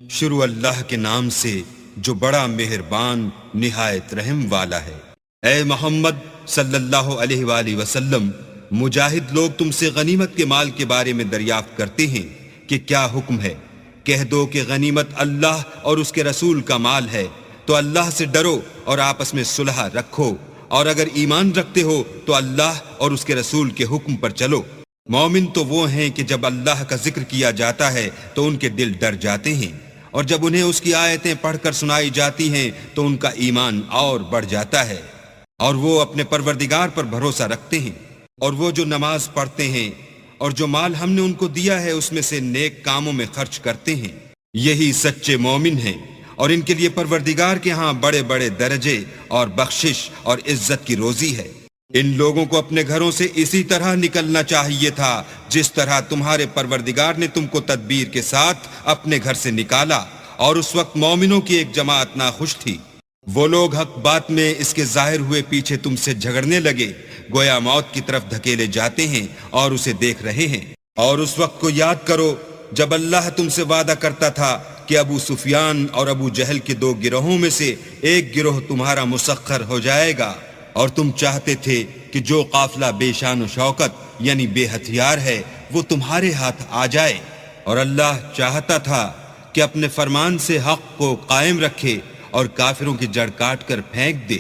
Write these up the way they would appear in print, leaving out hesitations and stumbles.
شروع اللہ کے نام سے جو بڑا مہربان نہایت رحم والا ہے۔ اے محمد صلی اللہ علیہ وآلہ وسلم، مجاہد لوگ تم سے غنیمت کے مال کے بارے میں دریافت کرتے ہیں کہ کیا حکم ہے۔ کہہ دو کہ غنیمت اللہ اور اس کے رسول کا مال ہے، تو اللہ سے ڈرو اور آپس میں صلح رکھو، اور اگر ایمان رکھتے ہو تو اللہ اور اس کے رسول کے حکم پر چلو۔ مومن تو وہ ہیں کہ جب اللہ کا ذکر کیا جاتا ہے تو ان کے دل ڈر جاتے ہیں، اور جب انہیں اس کی آیتیں پڑھ کر سنائی جاتی ہیں تو ان کا ایمان اور بڑھ جاتا ہے، اور وہ اپنے پروردگار پر بھروسہ رکھتے ہیں، اور وہ جو نماز پڑھتے ہیں اور جو مال ہم نے ان کو دیا ہے اس میں سے نیک کاموں میں خرچ کرتے ہیں، یہی سچے مومن ہیں، اور ان کے لیے پروردگار کے ہاں بڑے بڑے درجے اور بخشش اور عزت کی روزی ہے۔ ان لوگوں کو اپنے گھروں سے اسی طرح نکلنا چاہیے تھا جس طرح تمہارے پروردگار نے تم کو تدبیر کے ساتھ اپنے گھر سے نکالا، اور اس وقت مومنوں کی ایک جماعت ناخوش تھی۔ وہ لوگ حق بات میں اس کے ظاہر ہوئے پیچھے تم سے جھگڑنے لگے، گویا موت کی طرف دھکیلے جاتے ہیں اور اسے دیکھ رہے ہیں۔ اور اس وقت کو یاد کرو جب اللہ تم سے وعدہ کرتا تھا کہ ابو سفیان اور ابو جہل کے دو گروہوں میں سے ایک گروہ تمہارا مسخر ہو جائے گا، اور تم چاہتے تھے کہ جو قافلہ بے شان و شوکت یعنی بے ہتھیار ہے وہ تمہارے ہاتھ آ جائے، اور اللہ چاہتا تھا کہ اپنے فرمان سے حق کو قائم رکھے اور کافروں کی جڑ کاٹ کر پھینک دے،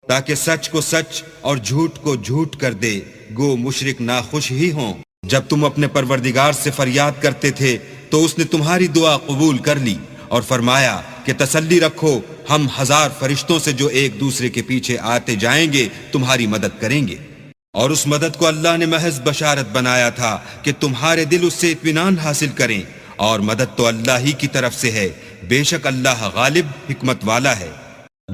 تاکہ سچ کو سچ اور جھوٹ کو جھوٹ کر دے، گو مشرک ناخوش ہی ہوں۔ جب تم اپنے پروردگار سے فریاد کرتے تھے تو اس نے تمہاری دعا قبول کر لی اور فرمایا کہ تسلی رکھو، ہم 1000 فرشتوں سے جو ایک دوسرے کے پیچھے آتے جائیں گے تمہاری مدد کریں گے۔ اور اس مدد کو اللہ نے محض بشارت بنایا تھا کہ تمہارے دل اس سے اطمینان حاصل کریں، اور مدد تو اللہ ہی کی طرف سے ہے، بے شک اللہ غالب حکمت والا ہے۔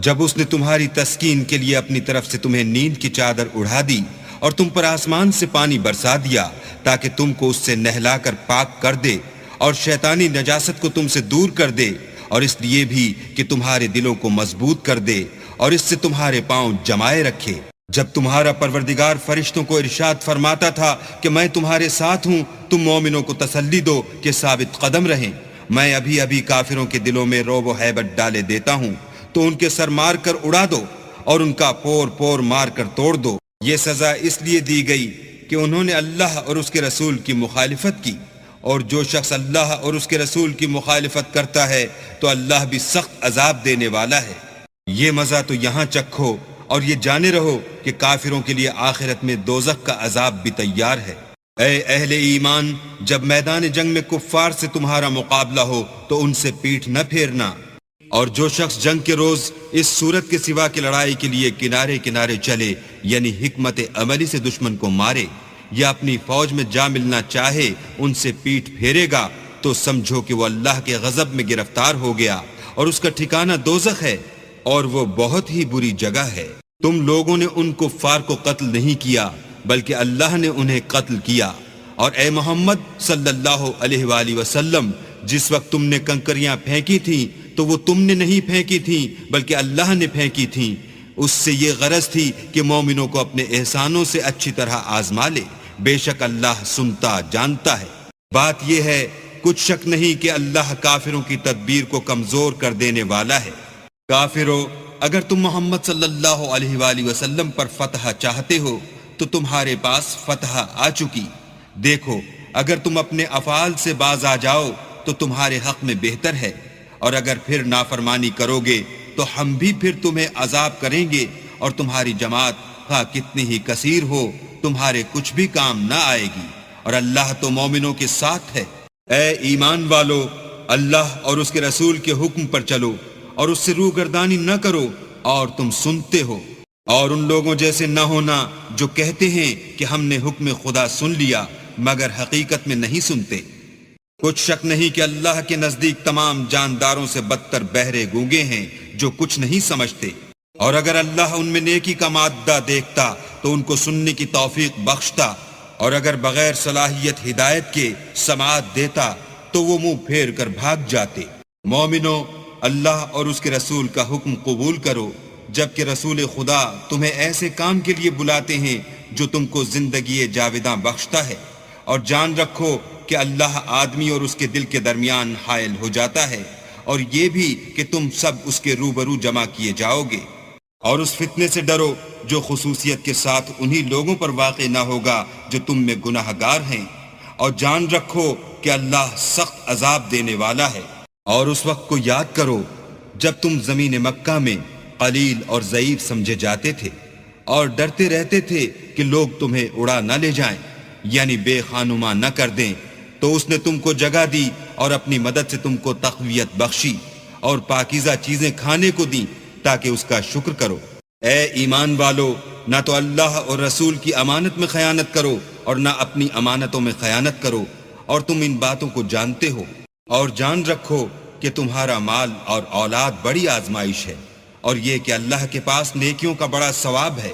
جب اس نے تمہاری تسکین کے لیے اپنی طرف سے تمہیں نیند کی چادر اڑا دی اور تم پر آسمان سے پانی برسا دیا تاکہ تم کو اس سے نہلا کر پاک کر دے، اور شیطانی نجاست کو تم سے دور کر دے، اور اس لیے بھی کہ تمہارے دلوں کو مضبوط کر دے اور اس سے تمہارے پاؤں جمائے رکھے۔ جب تمہارا پروردگار فرشتوں کو ارشاد فرماتا تھا کہ میں تمہارے ساتھ ہوں، تم مومنوں کو تسلی دو کہ ثابت قدم رہیں، میں ابھی ابھی کافروں کے دلوں میں رعب و ہیبت ڈالے دیتا ہوں، تو ان کے سر مار کر اڑا دو اور ان کا پور پور مار کر توڑ دو۔ یہ سزا اس لیے دی گئی کہ انہوں نے اللہ اور اس کے رسول کی مخالفت کی، اور جو شخص اللہ اور اس کے رسول کی مخالفت کرتا ہے تو اللہ بھی سخت عذاب دینے والا ہے۔ یہ مزہ تو یہاں چکھو، اور یہ جانے رہو کہ کافروں کے لیے آخرت میں دوزخ کا عذاب بھی تیار ہے۔ اے اہل ایمان، جب میدان جنگ میں کفار سے تمہارا مقابلہ ہو تو ان سے پیٹھ نہ پھیرنا، اور جو شخص جنگ کے روز اس صورت کے سوا کی لڑائی کے لیے کنارے کنارے چلے یعنی حکمت عملی سے دشمن کو مارے یا اپنی فوج میں جا ملنا چاہے ان سے پیٹھ پھیرے گا، تو سمجھو کہ وہ اللہ کے غضب میں گرفتار ہو گیا، اور اس کا ٹھکانہ دوزخ ہے، اور وہ بہت ہی بری جگہ ہے۔ تم لوگوں نے ان کفار کو قتل نہیں کیا بلکہ اللہ نے انہیں قتل کیا، اور اے محمد صلی اللہ علیہ وآلہ وسلم، جس وقت تم نے کنکریاں پھینکی تھیں تو وہ تم نے نہیں پھینکی تھیں بلکہ اللہ نے پھینکی تھیں، اس سے یہ غرض تھی کہ مومنوں کو اپنے احسانوں سے اچھی طرح آزما لے، بے شک اللہ سنتا جانتا ہے۔ بات یہ ہے، کچھ شک نہیں کہ اللہ کافروں کی تدبیر کو کمزور کر دینے والا ہے۔ کافروں، اگر تم محمد صلی اللہ علیہ وآلہ وسلم پر فتح چاہتے ہو تو تمہارے پاس فتح آ چکی۔ دیکھو، اگر تم اپنے افعال سے باز آ جاؤ تو تمہارے حق میں بہتر ہے، اور اگر پھر نافرمانی کرو گے تو ہم بھی پھر تمہیں عذاب کریں گے، اور تمہاری جماعت خواہ کتنی ہی کثیر ہو تمہارے کچھ بھی کام نہ آئے گی، اور اللہ تو مومنوں کے ساتھ ہے۔ اے ایمان والو، اللہ اور اس کے رسول کے حکم پر چلو اور اس سے روگردانی نہ کرو، اور تم سنتے ہو، اور ان لوگوں جیسے نہ ہونا جو کہتے ہیں کہ ہم نے حکم خدا سن لیا مگر حقیقت میں نہیں سنتے۔ کچھ شک نہیں کہ اللہ کے نزدیک تمام جانداروں سے بدتر بہرے گونگے ہیں جو کچھ نہیں سمجھتے، اور اگر اللہ ان میں نیکی کا مادہ دیکھتا تو ان کو سننے کی توفیق بخشتا، اور اگر بغیر صلاحیت ہدایت کے سماعت دیتا تو وہ منہ پھیر کر بھاگ جاتے۔ مومنو، اللہ اور اس کے رسول کا حکم قبول کرو، جبکہ رسول خدا تمہیں ایسے کام کے لیے بلاتے ہیں جو تم کو زندگی جاوداں بخشتا ہے، اور جان رکھو کہ اللہ آدمی اور اس کے دل کے درمیان حائل ہو جاتا ہے، اور یہ بھی کہ تم سب اس کے روبرو جمع کیے جاؤ گے۔ اور اس فتنے سے ڈرو جو خصوصیت کے ساتھ انہی لوگوں پر واقع نہ ہوگا جو تم میں گناہ گار ہیں، اور جان رکھو کہ اللہ سخت عذاب دینے والا ہے۔ اور اس وقت کو یاد کرو جب تم زمین مکہ میں قلیل اور ضعیف سمجھے جاتے تھے اور ڈرتے رہتے تھے کہ لوگ تمہیں اڑا نہ لے جائیں، یعنی بے خانما نہ کر دیں، تو اس نے تم کو جگہ دی اور اپنی مدد سے تم کو تقویت بخشی اور پاکیزہ چیزیں کھانے کو دیں تاکہ اس کا شکر کرو۔ اے ایمان والو، نہ تو اللہ اور رسول کی امانت میں خیانت کرو اور نہ اپنی امانتوں میں خیانت کرو، اور تم ان باتوں کو جانتے ہو، اور جان رکھو کہ تمہارا مال اور اولاد بڑی آزمائش ہے، اور یہ کہ اللہ کے پاس نیکیوں کا بڑا ثواب ہے۔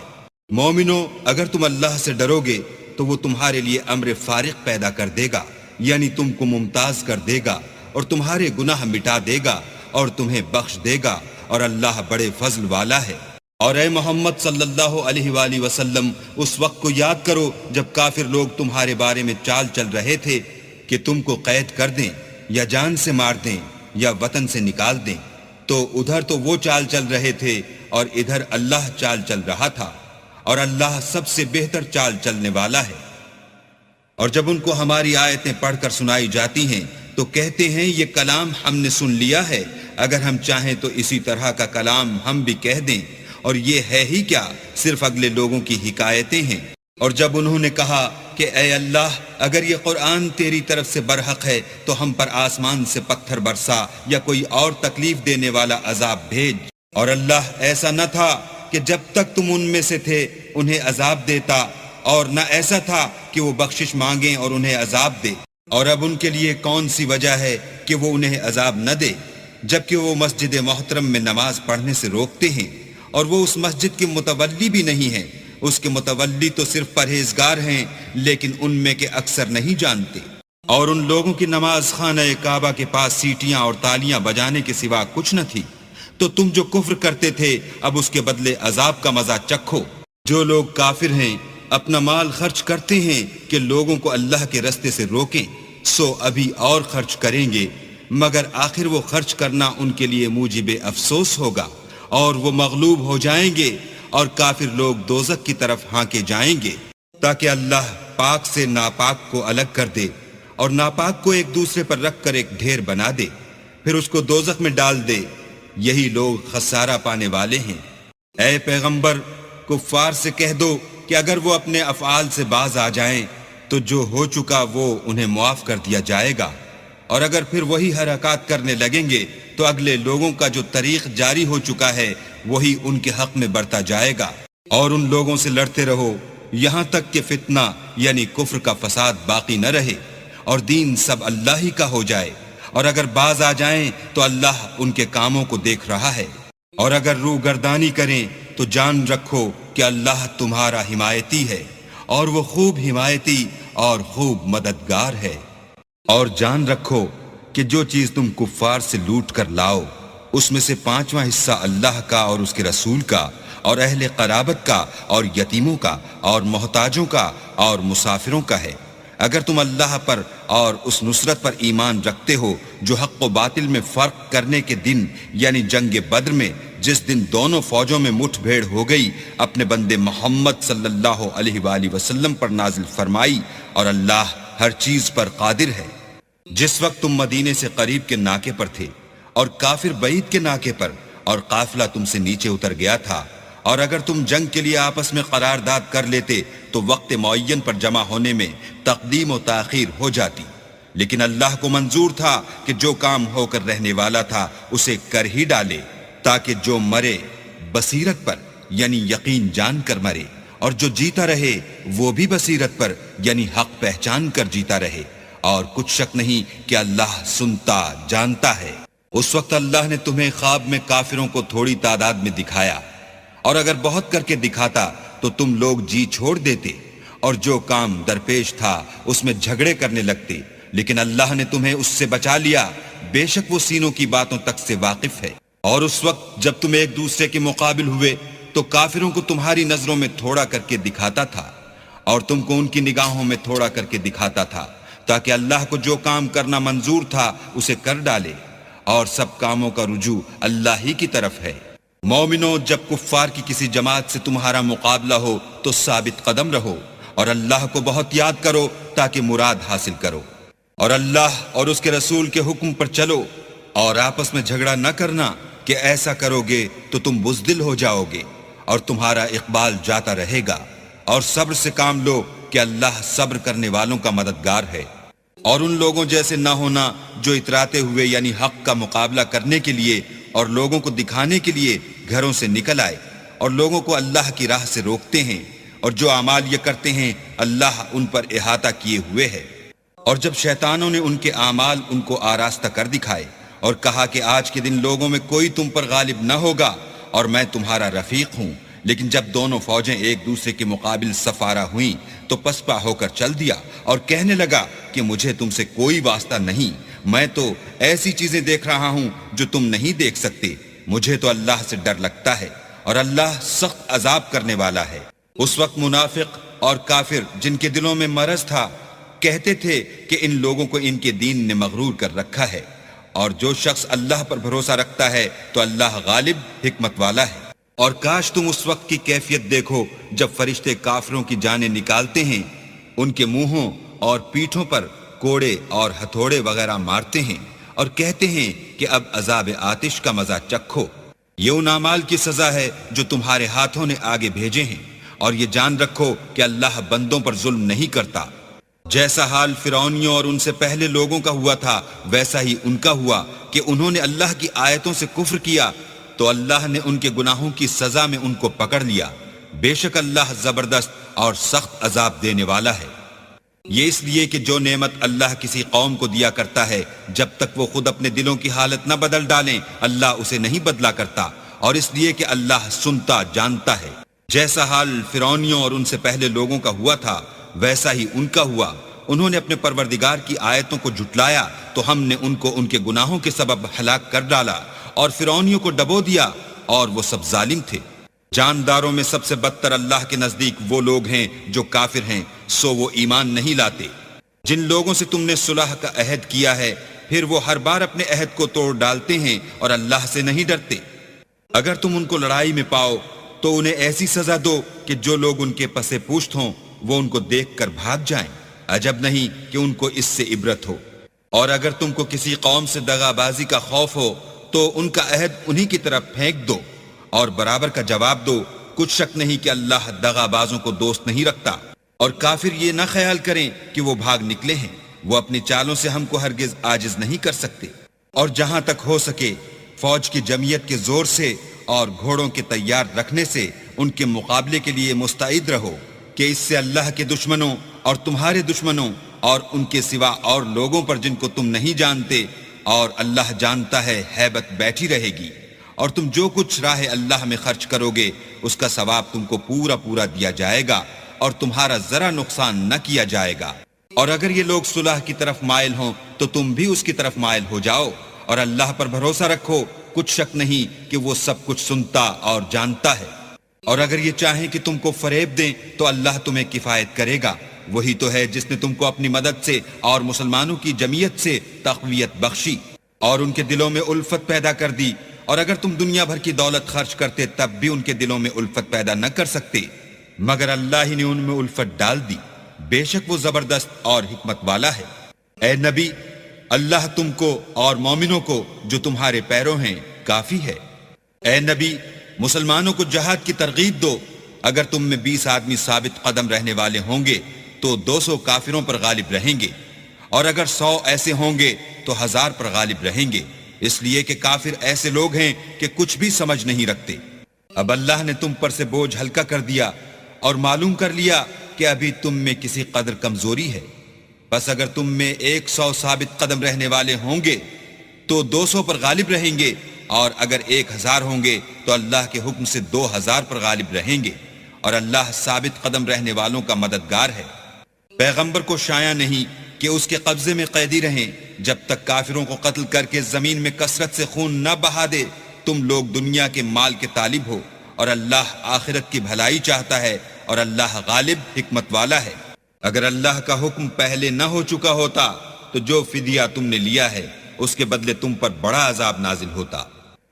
مومنو، اگر تم اللہ سے ڈرو گے تو وہ تمہارے لیے امر فارق پیدا کر دے گا، یعنی تم کو ممتاز کر دے گا اور تمہارے گناہ مٹا دے گا اور تمہیں بخش دے گا، اور اللہ بڑے فضل والا ہے۔ اور اے محمد صلی اللہ علیہ وآلہ وسلم، اس وقت کو یاد کرو جب کافر لوگ تمہارے بارے میں چال چل رہے تھے کہ تم کو قید کر دیں یا جان سے مار دیں یا وطن سے نکال دیں، تو ادھر تو وہ چال چل رہے تھے اور ادھر اللہ چال چل رہا تھا، اور اللہ سب سے بہتر چال چلنے والا ہے۔ اور جب ان کو ہماری آیتیں پڑھ کر سنائی جاتی ہیں تو کہتے ہیں یہ کلام ہم نے سن لیا ہے، اگر ہم چاہیں تو اسی طرح کا کلام ہم بھی کہہ دیں، اور یہ ہے ہی کیا، صرف اگلے لوگوں کی حکایتیں ہیں۔ اور جب انہوں نے کہا کہ اے اللہ، اگر یہ قرآن تیری طرف سے برحق ہے تو ہم پر آسمان سے پتھر برسا یا کوئی اور تکلیف دینے والا عذاب بھیج، اور اللہ ایسا نہ تھا کہ جب تک تم ان میں سے تھے انہیں عذاب دیتا، اور نہ ایسا تھا کہ وہ بخشش مانگیں اور انہیں عذاب دے۔ اور اب ان کے لیے کون سی وجہ ہے کہ وہ انہیں عذاب نہ دے، جبکہ وہ مسجد محترم میں نماز پڑھنے سے روکتے ہیں، اور وہ اس مسجد کے متولی بھی نہیں ہیں، اس کے متولی تو صرف پرہیزگار ہیں لیکن ان میں کے اکثر نہیں جانتے۔ اور ان لوگوں کی نماز خانہ کعبہ کے پاس سیٹیاں اور تالیاں بجانے کے سوا کچھ نہ تھی، تو تم جو کفر کرتے تھے اب اس کے بدلے عذاب کا مزہ چکھو۔ جو لوگ کافر ہیں اپنا مال خرچ کرتے ہیں کہ لوگوں کو اللہ کے رستے سے روکیں، سو ابھی اور خرچ کریں گے، مگر آخر وہ خرچ کرنا ان کے لیے موجب افسوس ہوگا، اور وہ مغلوب ہو جائیں گے، اور کافر لوگ دوزخ کی طرف ہانکے جائیں گے، تاکہ اللہ پاک سے ناپاک کو الگ کر دے اور ناپاک کو ایک دوسرے پر رکھ کر ایک ڈھیر بنا دے، پھر اس کو دوزخ میں ڈال دے۔ یہی لوگ خسارہ پانے والے ہیں۔ اے پیغمبر، کفار سے کہہ دو کہ اگر وہ اپنے افعال سے باز آ جائیں تو جو ہو چکا وہ انہیں معاف کر دیا جائے گا، اور اگر پھر وہی حرکات کرنے لگیں گے تو اگلے لوگوں کا جو طریق جاری ہو چکا ہے وہی ان کے حق میں برتا جائے گا۔ اور ان لوگوں سے لڑتے رہو یہاں تک کہ فتنہ یعنی کفر کا فساد باقی نہ رہے اور دین سب اللہ ہی کا ہو جائے، اور اگر باز آ جائیں تو اللہ ان کے کاموں کو دیکھ رہا ہے، اور اگر روح گردانی کریں تو جان رکھو کہ اللہ تمہارا حمایتی ہے، اور وہ خوب حمایتی اور خوب مددگار ہے۔ اور جان رکھو کہ جو چیز تم کفار سے لوٹ کر لاؤ اس میں سے 5واں حصہ اللہ کا اور اس کے رسول کا اور اہل قرابت کا اور یتیموں کا اور محتاجوں کا اور مسافروں کا ہے۔ اگر تم اللہ پر اور اس نصرت پر ایمان رکھتے ہو جو حق و باطل میں فرق کرنے کے دن یعنی جنگ بدر میں جس دن دونوں فوجوں میں مٹھ بھیڑ ہو گئی اپنے بندے محمد صلی اللہ علیہ وآلہ وسلم پر نازل فرمائی، اور اللہ ہر چیز پر قادر ہے۔ جس وقت تم مدینے سے قریب کے ناکے پر تھے اور کافر بعید کے ناکے پر، اور قافلہ تم سے نیچے اتر گیا تھا، اور اگر تم جنگ کے لیے آپس میں قرارداد کر لیتے تو وقت معین پر جمع ہونے میں تقدیم و تاخیر ہو جاتی، لیکن اللہ کو منظور تھا کہ جو کام ہو کر رہنے والا تھا اسے کر ہی ڈالے، تاکہ جو مرے بصیرت پر یعنی یقین جان کر مرے، اور جو جیتا رہے وہ بھی بصیرت پر یعنی حق پہچان کر جیتا رہے، اور کچھ شک نہیں کہ اللہ سنتا جانتا ہے۔ اس وقت اللہ نے تمہیں خواب میں کافروں کو تھوڑی تعداد میں دکھایا، اور اگر بہت کر کے دکھاتا تو تم لوگ جی چھوڑ دیتے اور جو کام درپیش تھا اس میں جھگڑے کرنے لگتے، لیکن اللہ نے تمہیں اس سے بچا لیا، بے شک وہ سینوں کی باتوں تک سے واقف ہے۔ اور اس وقت جب تم ایک دوسرے کے مقابل ہوئے تو کافروں کو تمہاری نظروں میں تھوڑا کر کے دکھاتا تھا اور تم کو ان کی نگاہوں میں تھوڑا کر کے دکھاتا تھا، تاکہ اللہ کو جو کام کرنا منظور تھا اسے کر ڈالے، اور سب کاموں کا رجوع اللہ ہی کی طرف ہے۔ مومنو، جب کفار کی کسی جماعت سے تمہارا مقابلہ ہو تو ثابت قدم رہو اور اللہ کو بہت یاد کرو تاکہ مراد حاصل کرو، اور اللہ اور اس کے رسول کے حکم پر چلو، اور آپس میں جھگڑا نہ کرنا کہ ایسا کرو گے تو تم بزدل ہو جاؤ گے اور تمہارا اقبال جاتا رہے گا، اور صبر سے کام لو کہ اللہ صبر کرنے والوں کا مددگار ہے۔ اور ان لوگوں جیسے نہ ہونا جو اتراتے ہوئے یعنی حق کا مقابلہ کرنے کے لیے اور لوگوں کو دکھانے کے لیے گھروں سے نکل آئے اور لوگوں کو اللہ کی راہ سے روکتے ہیں، اور جو اعمال یہ کرتے ہیں اللہ ان پر احاطہ کیے ہوئے ہے۔ اور جب شیطانوں نے ان کے اعمال ان کو آراستہ کر دکھائے اور کہا کہ آج کے دن لوگوں میں کوئی تم پر غالب نہ ہوگا اور میں تمہارا رفیق ہوں، لیکن جب دونوں فوجیں ایک دوسرے کے مقابل صف آرا ہوئیں تو پسپا ہو کر چل دیا اور کہنے لگا کہ مجھے تم سے کوئی واسطہ نہیں، میں تو ایسی چیزیں دیکھ رہا ہوں جو تم نہیں دیکھ سکتے، مجھے تو اللہ سے ڈر لگتا ہے اور اللہ سخت عذاب کرنے والا ہے۔ اس وقت منافق اور کافر جن کے دلوں میں مرض تھا کہتے تھے کہ ان لوگوں کو ان کے دین نے مغرور کر رکھا ہے، اور جو شخص اللہ پر بھروسہ رکھتا ہے تو اللہ غالب حکمت والا ہے۔ اور کاش تم اس وقت کی کیفیت دیکھو جب فرشتے کافروں کی جانیں نکالتے ہیں، ان کے منہوں اور پیٹھوں پر کوڑے اور ہتھوڑے وغیرہ مارتے ہیں اور کہتے ہیں کہ اب عذاب آتش کا مزہ چکھو۔ یہ ان اعمال کی سزا ہے جو تمہارے ہاتھوں نے آگے بھیجے ہیں، اور یہ جان رکھو کہ اللہ بندوں پر ظلم نہیں کرتا۔ جیسا حال فرعونیوں اور ان سے پہلے لوگوں کا ہوا تھا ویسا ہی ان کا ہوا کہ انہوں نے اللہ کی آیتوں سے کفر کیا تو اللہ نے ان کے گناہوں کی سزا میں ان کو پکڑ لیا۔ بے شک اللہ زبردست اور سخت عذاب دینے والا ہے۔ یہ اس لیے کہ جو نعمت اللہ کسی قوم کو دیا کرتا ہے جب تک وہ خود اپنے دلوں کی حالت نہ بدل ڈالیں اللہ اسے نہیں بدلا کرتا، اور اس لیے کہ اللہ سنتا جانتا ہے۔ جیسا حال فرعونیوں اور ان سے پہلے لوگوں کا ہوا تھا ویسا ہی ان کا ہوا، انہوں نے اپنے پروردگار کی آیتوں کو جھٹلایا تو ہم نے ان کو ان کے گناہوں کے سبب ہلاک کر ڈالا اور فرعونیوں کو ڈبو دیا، اور وہ سب ظالم تھے۔ جانداروں میں سب سے بدتر اللہ کے نزدیک وہ لوگ ہیں جو کافر ہیں، سو وہ ایمان نہیں لاتے۔ جن لوگوں سے تم نے صلح کا عہد کیا ہے پھر وہ ہر بار اپنے عہد کو توڑ ڈالتے ہیں اور اللہ سے نہیں ڈرتے۔ اگر تم ان کو لڑائی میں پاؤ تو انہیں ایسی سزا دو کہ جو لوگ ان کے پسے پوشت ہوں وہ ان کو دیکھ کر بھاگ جائیں، عجب نہیں کہ ان کو اس سے عبرت ہو۔ اور اگر تم کو کسی قوم سے دغا بازی کا خوف ہو تو ان کا عہد انہی کی طرف پھینک دو اور برابر کا جواب دو، کچھ شک نہیں کہ اللہ دغا بازوں کو دوست نہیں رکھتا۔ اور کافر یہ نہ خیال کریں کہ وہ بھاگ نکلے ہیں، وہ اپنی چالوں سے ہم کو ہرگز عاجز نہیں کر سکتے۔ اور جہاں تک ہو سکے فوج کی جمعیت کے زور سے اور گھوڑوں کے تیار رکھنے سے ان کے مقابلے کے لیے مستعد رہو کہ اس سے اللہ کے دشمنوں اور تمہارے دشمنوں اور ان کے سوا اور لوگوں پر جن کو تم نہیں جانتے اور اللہ جانتا ہے ہیبت بیٹھی رہے گی، اور تم جو کچھ راہ اللہ میں خرچ کرو گے اس کا ثواب تم کو پورا پورا دیا جائے گا اور تمہارا ذرا نقصان نہ کیا جائے گا۔ اور اگر یہ لوگ صلح کی طرف مائل ہوں تو تم بھی اس کی طرف مائل ہو جاؤ اور اللہ پر بھروسہ رکھو، کچھ شک نہیں کہ وہ سب کچھ سنتا اور جانتا ہے۔ اور اگر یہ چاہیں کہ تم کو فریب دیں تو اللہ تمہیں کفایت کرے گا، وہی تو ہے جس نے تم کو اپنی مدد سے اور مسلمانوں کی جمعیت سے تقویت بخشی اور ان کے دلوں میں الفت پیدا کر دی، اور اگر تم دنیا بھر کی دولت خرچ کرتے تب بھی ان کے دلوں میں الفت پیدا نہ کر سکتے، مگر اللہ ہی نے ان میں الفت ڈال دی، بے شک وہ زبردست اور حکمت والا ہے۔ اے نبی، اللہ تم کو اور مومنوں کو جو تمہارے پیرو ہیں کافی ہے۔ اے نبی، مسلمانوں کو جہاد کی ترغیب دو، اگر تم میں 20 آدمی ثابت قدم رہنے والے ہوں گے تو 200 کافروں پر غالب رہیں گے، اور اگر 100 ایسے ہوں گے تو 1000 پر غالب رہیں گے، اس لیے کہ کافر ایسے لوگ ہیں کہ کچھ بھی سمجھ نہیں رکھتے۔ اب اللہ نے تم پر سے بوجھ ہلکا کر دیا اور معلوم کر لیا کہ ابھی تم میں کسی قدر کمزوری ہے، بس اگر تم میں 100 ثابت قدم رہنے والے ہوں گے تو 200 پر غالب رہیں گے، اور اگر 1000 ہوں گے تو اللہ کے حکم سے 2000 پر غالب رہیں گے، اور اللہ ثابت قدم رہنے والوں کا مددگار ہے۔ پیغمبر کو شایع نہیں کہ اس کے قبضے میں قیدی رہیں جب تک کافروں کو قتل کر کے زمین میں کثرت سے خون نہ بہا دے۔ تم لوگ دنیا کے مال کے طالب ہو اور اللہ آخرت کی بھلائی چاہتا ہے، اور اللہ غالب حکمت والا ہے۔ اگر اللہ کا حکم پہلے نہ ہو چکا ہوتا تو جو فدیہ تم نے لیا ہے اس کے بدلے تم پر بڑا عذاب نازل ہوتا۔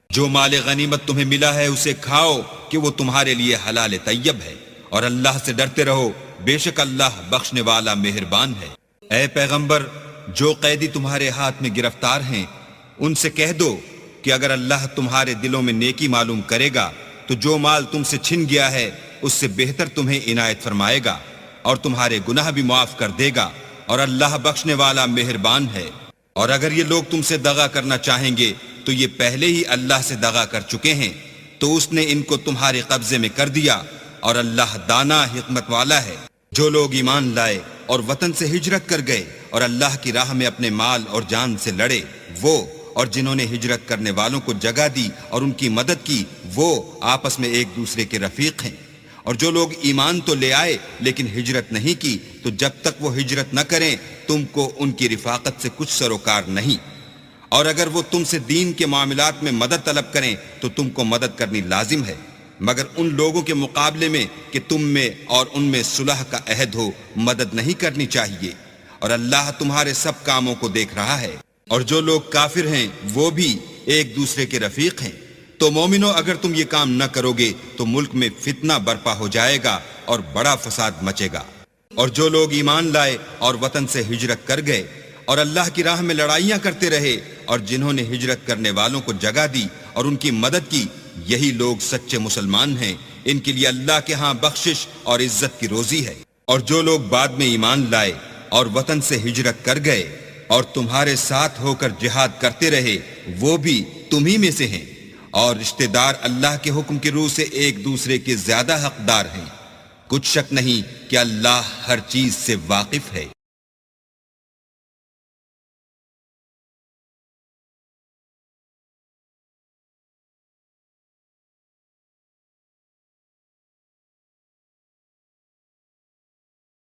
جو مال غنیمت تمہیں ملا ہے اسے کھاؤ کہ وہ تمہارے لیے حلال طیب ہے، اور اللہ سے ڈرتے رہو، بے شک اللہ بخشنے والا مہربان ہے۔ اے پیغمبر، جو قیدی تمہارے ہاتھ میں گرفتار ہیں ان سے کہہ دو کہ اگر اللہ تمہارے دلوں میں نیکی معلوم کرے گا تو جو مال تم سے چھن گیا ہے اس سے بہتر تمہیں عنایت فرمائے گا اور تمہارے گناہ بھی معاف کر دے گا، اور اللہ بخشنے والا مہربان ہے۔ اور اگر یہ لوگ تم سے دغا کرنا چاہیں گے تو یہ پہلے ہی اللہ سے دغا کر چکے ہیں، تو اس نے ان کو تمہارے قبضے میں کر دیا، اور اللہ دانا حکمت والا ہے۔ جو لوگ ایمان لائے اور وطن سے ہجرت کر گئے اور اللہ کی راہ میں اپنے مال اور جان سے لڑے، وہ اور جنہوں نے ہجرت کرنے والوں کو جگہ دی اور ان کی مدد کی، وہ آپس میں ایک دوسرے کے رفیق ہیں۔ اور جو لوگ ایمان تو لے آئے لیکن ہجرت نہیں کی، تو جب تک وہ ہجرت نہ کریں تم کو ان کی رفاقت سے کچھ سروکار نہیں، اور اگر وہ تم سے دین کے معاملات میں مدد طلب کریں تو تم کو مدد کرنی لازم ہے، مگر ان لوگوں کے مقابلے میں کہ تم میں اور ان میں صلح کا عہد ہو مدد نہیں کرنی چاہیے، اور اللہ تمہارے سب کاموں کو دیکھ رہا ہے۔ اور جو لوگ کافر ہیں وہ بھی ایک دوسرے کے رفیق ہیں۔ تو مومنو، اگر تم یہ کام نہ کرو گے تو ملک میں فتنہ برپا ہو جائے گا اور بڑا فساد مچے گا۔ اور جو لوگ ایمان لائے اور وطن سے ہجرت کر گئے اور اللہ کی راہ میں لڑائیاں کرتے رہے، اور جنہوں نے ہجرت کرنے والوں کو جگہ دی اور ان کی مدد کی، یہی لوگ سچے مسلمان ہیں، ان کے لیے اللہ کے ہاں بخشش اور عزت کی روزی ہے۔ اور جو لوگ بعد میں ایمان لائے اور وطن سے ہجرت کر گئے اور تمہارے ساتھ ہو کر جہاد کرتے رہے، وہ بھی تمہی میں سے ہیں، اور رشتہ دار اللہ کے حکم کی روح سے ایک دوسرے کے زیادہ حقدار ہیں۔ کچھ شک نہیں کہ اللہ ہر چیز سے واقف ہے۔